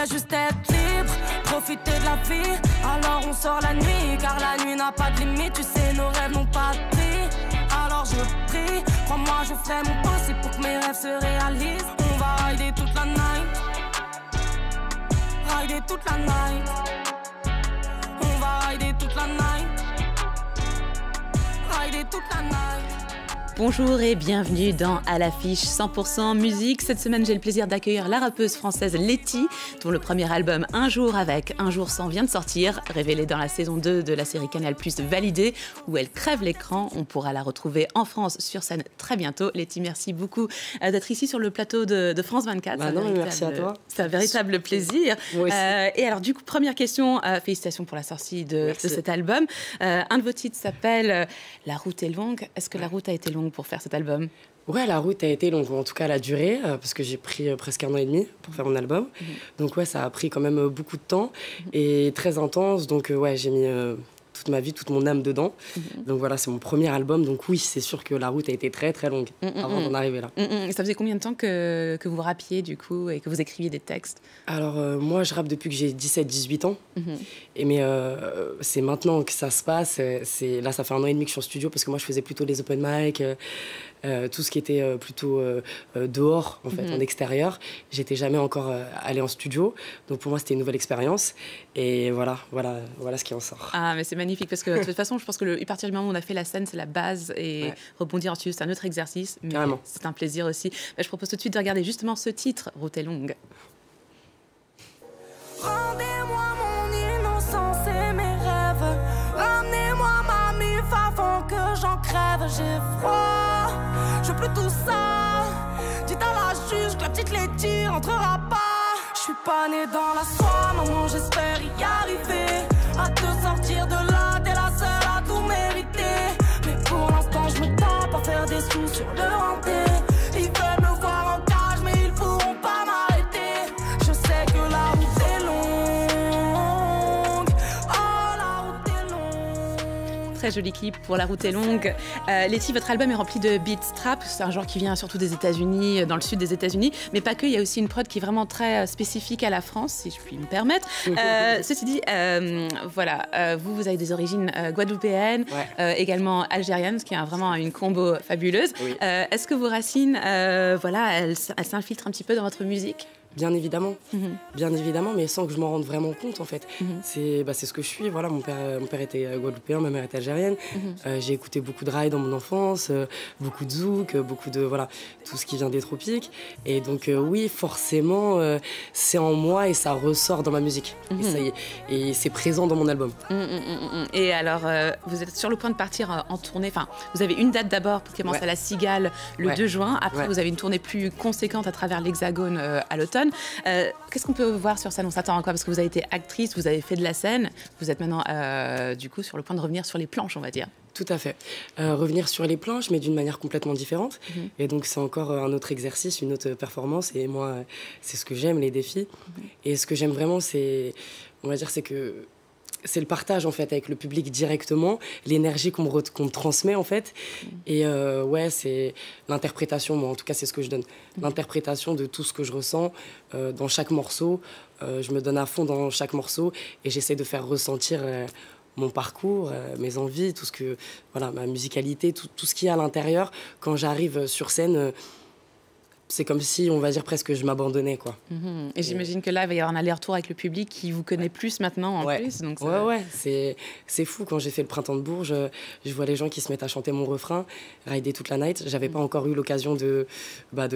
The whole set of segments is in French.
voudrais juste être libre, profiter de la vie. Alors on sort la nuit, car la nuit n'a pas de limite. Tu sais, nos rêves n'ont pas de prix. Alors je prie, crois-moi, je ferai mon possible pour que mes rêves se réalisent. On va rider toute la night, rider toute la night. On va rider toute la night, rider toute la night. Bonjour et bienvenue dans À l'affiche 100% musique. Cette semaine, j'ai le plaisir d'accueillir la rappeuse française Letty, dont le premier album Un jour avec, Un jour sans vient de sortir, révélé dans la saison 2 de la série Canal+ Validé, où elle crève l'écran. On pourra la retrouver en France sur scène très bientôt. Letty, merci beaucoup d'être ici sur le plateau de France 24. Bah non, merci à toi. C'est un véritable plaisir. Moi aussi. Et alors du coup, première question, félicitations pour la sortie de cet album. Un de vos titres s'appelle La route est longue. Est-ce que la route a été longue pour faire cet album? Ouais, la route a été longue, en tout cas la durée, parce que j'ai pris presque 1 an et demi pour faire mon album. Donc ouais, ça a pris quand même beaucoup de temps et très intense. Donc ouais, j'ai mis toute ma vie, toute mon âme dedans. Donc voilà, c'est mon premier album. Donc oui, c'est sûr que la route a été très très longue avant d'en arriver là. Ça faisait combien de temps que vous rappiez du coup et que vous écriviez des textes? Alors moi, je rappe depuis que j'ai 17-18 ans. Mais c'est maintenant que ça se passe. Là, ça fait 1 an et demi que je suis en studio parce que moi, je faisais plutôt les open mic, tout ce qui était plutôt dehors, en fait, en extérieur. J'étais jamais encore allée en studio. Donc pour moi, c'était une nouvelle expérience. Et voilà ce qui en sort. Ah, mais c'est magnifique parce que de toute façon, je pense que à partir du moment où on a fait la scène, c'est la base et rebondir en studio, c'est un autre exercice. Mais c'est un plaisir aussi. Je propose tout de suite de regarder justement ce titre, Route est longue. Rendez-moi mon innocence et mes rêves. Ramenez-moi ma mif avant que j'en crève. J'ai froid, je veux plus tout ça. Dites à la juge que la petite Letty rentrera pas. Je suis pas née dans la soie, maman, j'espère y arriver. À te sortir de là, t'es la seule à tout mériter. Mais pour l'instant, je me tape à faire des sous sur le renté. Ils veulent me voir en cage, mais ils pourront pas m'arrêter. Je sais que la route est longue. Oh, la route est longue. Très joli clip pour La route est longue. Letty, votre album est rempli de beats trap. C'est un genre qui vient surtout des États-Unis, dans le sud des États-Unis, mais pas que. Il y a aussi une prod qui est vraiment très spécifique à la France, si je puis me permettre. Ceci dit, voilà, vous avez des origines guadeloupéennes, également algériennes, ce qui est vraiment une combo fabuleuse. Est-ce que vos racines, elles s'infiltrent un petit peu dans votre musique? Bien évidemment, mais sans que je m'en rende vraiment compte en fait. C'est ce que je suis. Voilà, mon père était guadeloupéen, ma mère était algérienne. J'ai écouté beaucoup de raï dans mon enfance, beaucoup de zouk, beaucoup de tout ce qui vient des tropiques. Et donc oui, forcément, c'est en moi et ça ressort dans ma musique. Et c'est présent dans mon album. Et alors, vous êtes sur le point de partir en tournée. Enfin, vous avez une date d'abord qui commence à la Cigale le 2 juin. Après, vous avez une tournée plus conséquente à travers l'Hexagone à l'automne. Qu'est-ce qu'on peut voir sur scène? On s'attend à quoi? Parce que vous avez été actrice, vous avez fait de la scène. Vous êtes maintenant, du coup, sur le point de revenir sur les planches, on va dire. Tout à fait. Revenir sur les planches, mais d'une manière complètement différente. Et donc, c'est encore un autre exercice, une autre performance. Et moi, c'est ce que j'aime, les défis. Et ce que j'aime vraiment, c'est que c'est le partage en fait avec le public directement, l'énergie qu'on me transmet en fait. Et c'est l'interprétation, moi en tout cas c'est ce que je donne. L'interprétation de tout ce que je ressens dans chaque morceau. Je me donne à fond dans chaque morceau et j'essaie de faire ressentir mon parcours, mes envies, tout ce que, ma musicalité, tout ce qu'il y a à l'intérieur. Quand j'arrive sur scène, c'est comme si, on va dire presque, je m'abandonnais, quoi. Et j'imagine que là, il va y avoir un aller-retour avec le public qui vous connaît plus maintenant, en plus. Donc c'est fou. Quand j'ai fait le Printemps de Bourges, je vois les gens qui se mettent à chanter mon refrain, Rider toute la night. J'avais pas encore eu l'occasion de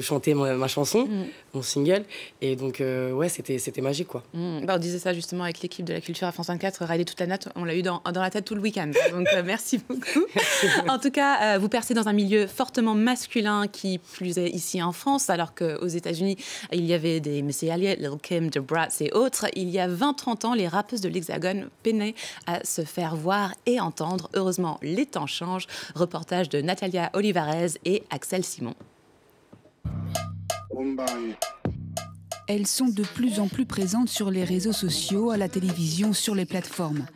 chanter ma chanson, mon single. Et donc, c'était magique, quoi. On disait ça justement avec l'équipe de la culture à France 24, Rider toute la night, on l'a eu dans la tête tout le week-end. Donc, merci beaucoup. En tout cas, vous percez dans un milieu fortement masculin qui plus est ici en France. Alors qu'aux États-Unis, il y avait des Missy Elliott, Lil Kim, The Bratz et autres. Il y a 20-30 ans, les rappeuses de l'Hexagone peinaient à se faire voir et entendre. Heureusement, les temps changent. Reportage de Natalia Olivarez et Axel Simon. Elles sont de plus en plus présentes sur les réseaux sociaux, à la télévision, sur les plateformes.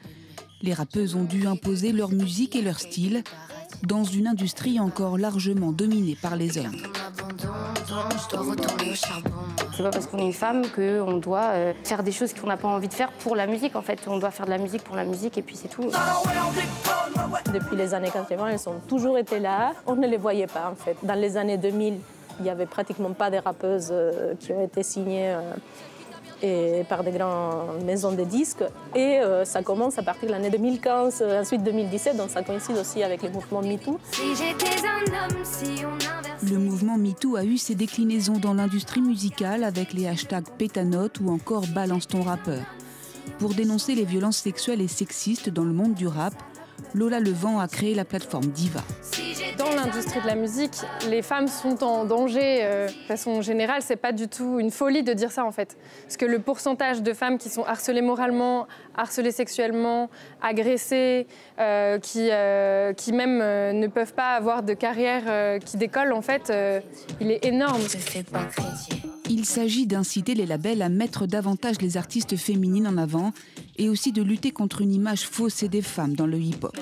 Les rappeuses ont dû imposer leur musique et leur style dans une industrie encore largement dominée par les hommes. je dois retourner au charbon. C'est pas parce qu'on est une femme qu'on doit faire des choses qu'on n'a pas envie de faire pour la musique, en fait. On doit faire de la musique pour la musique et puis c'est tout. Depuis les années 80, elles ont toujours été là. On ne les voyait pas, en fait. Dans les années 2000, il n'y avait pratiquement pas de rappeuses qui ont été signées par des grandes maisons de disques. Et ça commence à partir de l'année 2015, ensuite 2017, donc ça coïncide aussi avec le mouvement MeToo. Le mouvement MeToo a eu ses déclinaisons dans l'industrie musicale avec les hashtags Pétanote ou encore Balance ton rappeur. Pour dénoncer les violences sexuelles et sexistes dans le monde du rap, Lola Levent a créé la plateforme Diva. Dans l'industrie de la musique, les femmes sont en danger. De façon générale, c'est pas du tout une folie de dire ça en fait. Parce que le pourcentage de femmes qui sont harcelées moralement, harcelées sexuellement, agressées, qui même ne peuvent pas avoir de carrière qui décolle, en fait, il est énorme. Il s'agit d'inciter les labels à mettre davantage les artistes féminines en avant et aussi de lutter contre une image faussée des femmes dans le hip-hop.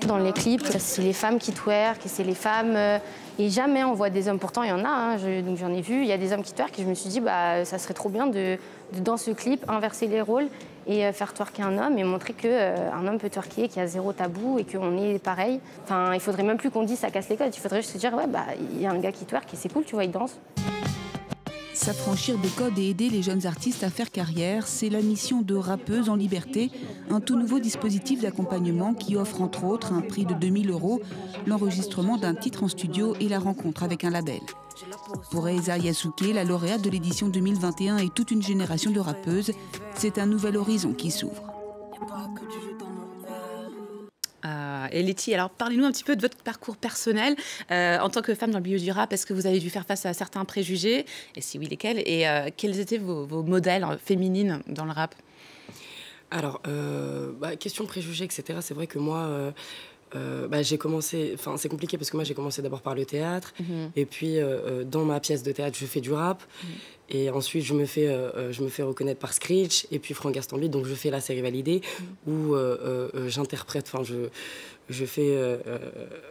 Dans les clips, c'est les femmes qui twerkent, c'est les femmes... et jamais on voit des hommes. Pourtant, il y en a, hein, donc j'en ai vu. Il y a des hommes qui twerkent et je me suis dit, ça serait trop bien de, dans ce clip, inverser les rôles et faire twerker un homme et montrer qu'un homme peut twerker, qu'il y a zéro tabou et qu'on est pareil. Enfin, il faudrait même plus qu'on dise ça casse les codes. Il faudrait juste se dire, il y a un gars qui twerk et c'est cool, tu vois, il danse. S'affranchir des codes et aider les jeunes artistes à faire carrière, c'est la mission de Rappeuses en Liberté, un tout nouveau dispositif d'accompagnement qui offre entre autres un prix de 2 000 €, l'enregistrement d'un titre en studio et la rencontre avec un label. Pour Eza Yasuke, la lauréate de l'édition 2021 et toute une génération de rappeuses, c'est un nouvel horizon qui s'ouvre. Et Letty, alors parlez-nous un petit peu de votre parcours personnel. En tant que femme dans le milieu du rap, est-ce que vous avez dû faire face à certains préjugés? Et si oui, lesquels? Et quels étaient vos modèles féminines dans le rap? Alors, question préjugés, etc. C'est vrai que moi, j'ai commencé... Enfin, c'est compliqué parce que moi, j'ai commencé d'abord par le théâtre. Et puis, dans ma pièce de théâtre, je fais du rap. Et ensuite, je me fais reconnaître par Screech et puis Franck Gastambide. Donc, je fais la série validée où j'interprète... Enfin, je fais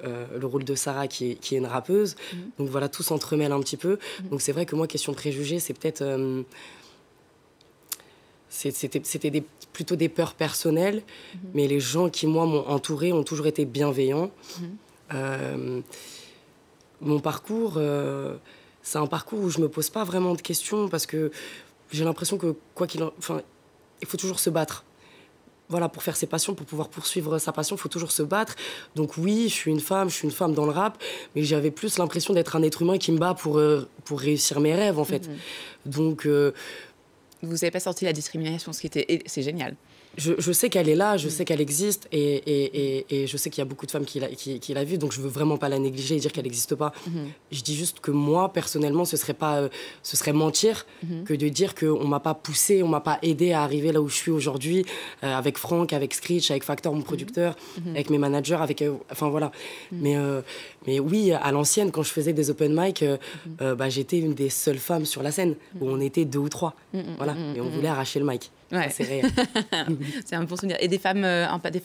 le rôle de Sarah qui est une rappeuse. Donc, voilà, tout s'entremêle un petit peu. Donc, c'est vrai que moi, question préjugés, c'est peut-être... C'était plutôt des peurs personnelles, mais les gens qui, moi, m'ont entourée ont toujours été bienveillants. Mon parcours, c'est un parcours où je ne me pose pas vraiment de questions parce que j'ai l'impression que, il faut toujours se battre. Voilà, pour faire ses passions, pour pouvoir poursuivre sa passion, il faut toujours se battre. Donc oui, je suis une femme dans le rap, mais j'avais plus l'impression d'être un être humain qui me bat pour réussir mes rêves, en fait. Donc... Vous n'avez pas senti la discrimination, c'est génial. Je sais qu'elle est là, je sais qu'elle existe et je sais qu'il y a beaucoup de femmes qui la vivent, donc je veux vraiment pas la négliger et dire qu'elle n'existe pas. Je dis juste que moi, personnellement, ce serait mentir que de dire qu'on m'a pas poussé, on m'a pas aidé à arriver là où je suis aujourd'hui, avec Franck, avec Screech, avec Factor, mon producteur, avec mes managers, enfin voilà. Mais oui, à l'ancienne, quand je faisais des open mic, j'étais une des seules femmes sur la scène, où on était 2 ou 3. Voilà, et on voulait arracher le mic. Ouais. C'est réel. C'est un bon souvenir. Et des femmes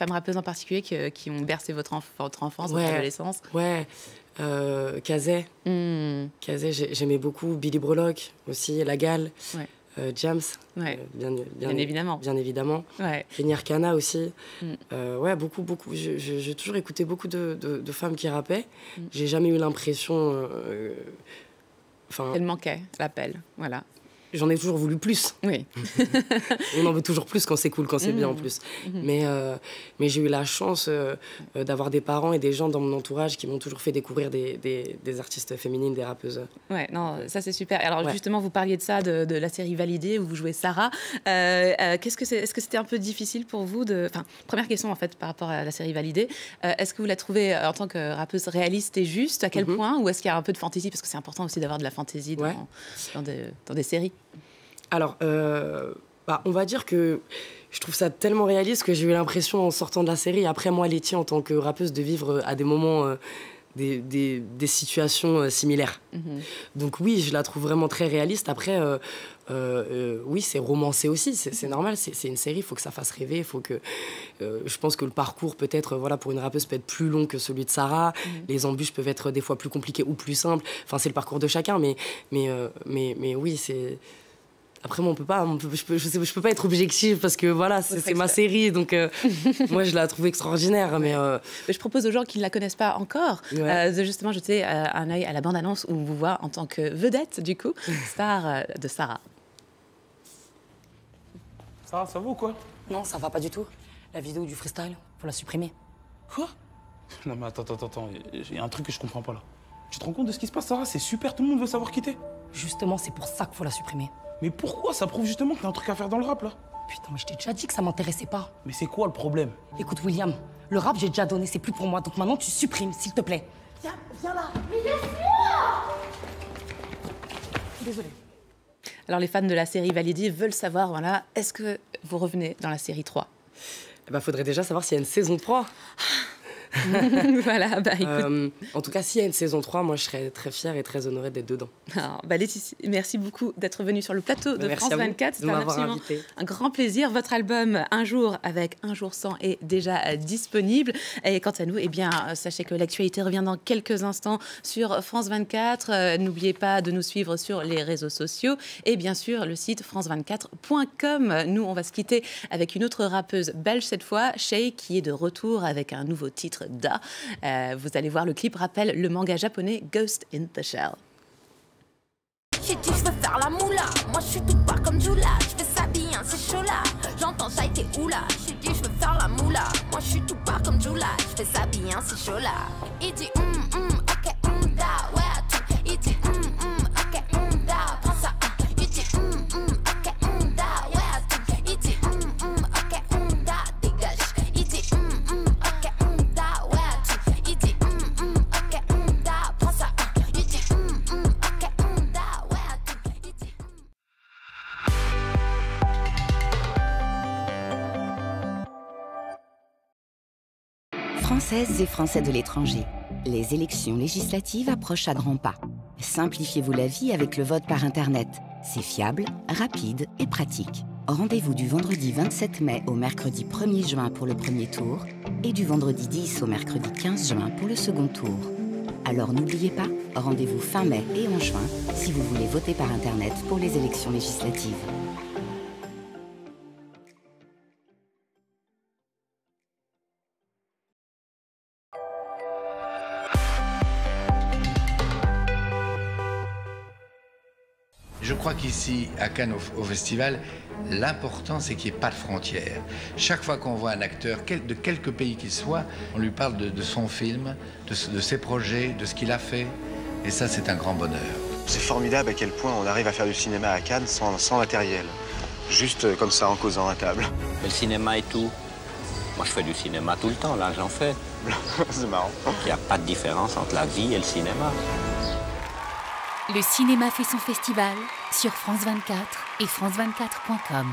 rappeuses en particulier qui ont bercé votre enfance, votre adolescence? Ouais, Kazé. Kazé, j'aimais beaucoup. Billy Breloque aussi, La Gale. Jams. Bien évidemment. Bien évidemment. Kenny Arcana aussi. Beaucoup. J'ai toujours écouté beaucoup de femmes qui rappaient. J'ai jamais eu l'impression... Elle manquait, l'appel. Voilà. J'en ai toujours voulu plus. Oui. On en veut toujours plus quand c'est cool, quand c'est bien en plus. Mais j'ai eu la chance d'avoir des parents et des gens dans mon entourage qui m'ont toujours fait découvrir des artistes féminines, des rappeuses. Ouais, non, ça c'est super. Alors justement, vous parliez de ça, de la série Validée où vous jouez Sarah. Est-ce que c'était un peu difficile pour vous première question en fait par rapport à la série Validée. Est-ce que vous la trouvez en tant que rappeuse réaliste et juste? À quel point? Ou est-ce qu'il y a un peu de fantaisie? Parce que c'est important aussi d'avoir de la fantaisie dans des séries. Alors, on va dire que je trouve ça tellement réaliste que j'ai eu l'impression en sortant de la série, après moi, Letty, en tant que rappeuse, de vivre à des moments des situations similaires. Donc oui, je la trouve vraiment très réaliste. Après, oui, c'est romancé aussi, c'est normal, c'est une série, il faut que ça fasse rêver, faut que... je pense que le parcours, peut-être, voilà, pour une rappeuse, peut être plus long que celui de Sarah. Les embûches peuvent être des fois plus compliquées ou plus simples. Enfin, c'est le parcours de chacun, mais oui, c'est... Après, moi, je peux pas être objective parce que voilà, c'est ma série, donc moi je la trouve extraordinaire. Mais je propose aux gens qui ne la connaissent pas encore de justement jeter un œil à la bande-annonce où on vous voit en tant que vedette, du coup, star de Sarah. Ça va ou quoi? Non, ça va pas du tout. La vidéo du freestyle, faut la supprimer. Quoi? Non mais attends, il y a un truc que je comprends pas là. Tu te rends compte de ce qui se passe, Sarah? C'est super, tout le monde veut savoir qui t'es. Justement, c'est pour ça qu'il faut la supprimer. Mais pourquoi? Ça prouve justement qu'il y a un truc à faire dans le rap, là. Putain, mais je t'ai déjà dit que ça m'intéressait pas. Mais c'est quoi le problème? Écoute, William, le rap, j'ai déjà donné, c'est plus pour moi. Donc maintenant, tu supprimes, s'il te plaît. Viens là. Mais laisse-moi! Désolée. Alors, les fans de la série Validi veulent savoir, voilà, est-ce que vous revenez dans la série 3? Faudrait déjà savoir s'il y a une saison 3. Voilà, écoute. En tout cas, s'il y a une saison 3, moi je serais très fière et très honorée d'être dedans. Alors, Laetitia, merci beaucoup d'être venue sur le plateau de France 24. C'était absolument un grand plaisir. Votre album Un jour avec Un jour sans est déjà disponible. Et quant à nous, eh bien, sachez que l'actualité revient dans quelques instants sur France 24. N'oubliez pas de nous suivre sur les réseaux sociaux et bien sûr le site france24.com. Nous, on va se quitter avec une autre rappeuse belge cette fois, Shay, qui est de retour avec un nouveau titre, Da. Vous allez voir, le clip rappelle le manga japonais Ghost in the Shell. J'ai dit je veux faire la moula, moi je suis tout pas comme Jula. Je fais ça bien, c'est chaud là. J'entends ça et t'es où là? J'ai dit je veux faire la moula, moi je suis tout pas comme Jula. Je fais ça bien, c'est chaud là. Il dit ok da, ouais à tout. Il dit ok da, prends ça. Il dit ok da, ouais à tout. Il dit ok da, dégage. Il dit ok da, ouais à tout. Il dit ok da, prends ça. Il dit ok da, ouais à tout. Il dit Françaises et Français de l'étranger, les élections législatives approchent à grands pas. Simplifiez-vous la vie avec le vote par Internet. C'est fiable, rapide et pratique. Rendez-vous du vendredi 27 mai au mercredi 1er juin pour le premier tour et du vendredi 10 au mercredi 15 juin pour le second tour. Alors n'oubliez pas, rendez-vous fin mai et en juin si vous voulez voter par Internet pour les élections législatives. Je crois qu'ici, à Cannes, au festival, l'important, c'est qu'il n'y ait pas de frontières. Chaque fois qu'on voit un acteur, de quelque pays qu'il soit, on lui parle de son film, de ses projets, de ce qu'il a fait. Et ça, c'est un grand bonheur. C'est formidable à quel point on arrive à faire du cinéma à Cannes sans matériel. Juste comme ça, en causant à table. Mais le cinéma et tout. Moi, je fais du cinéma tout le temps, là, j'en fais. C'est marrant. Il n'y a pas de différence entre la vie et le cinéma. Le cinéma fait son festival sur France 24 et France24.com.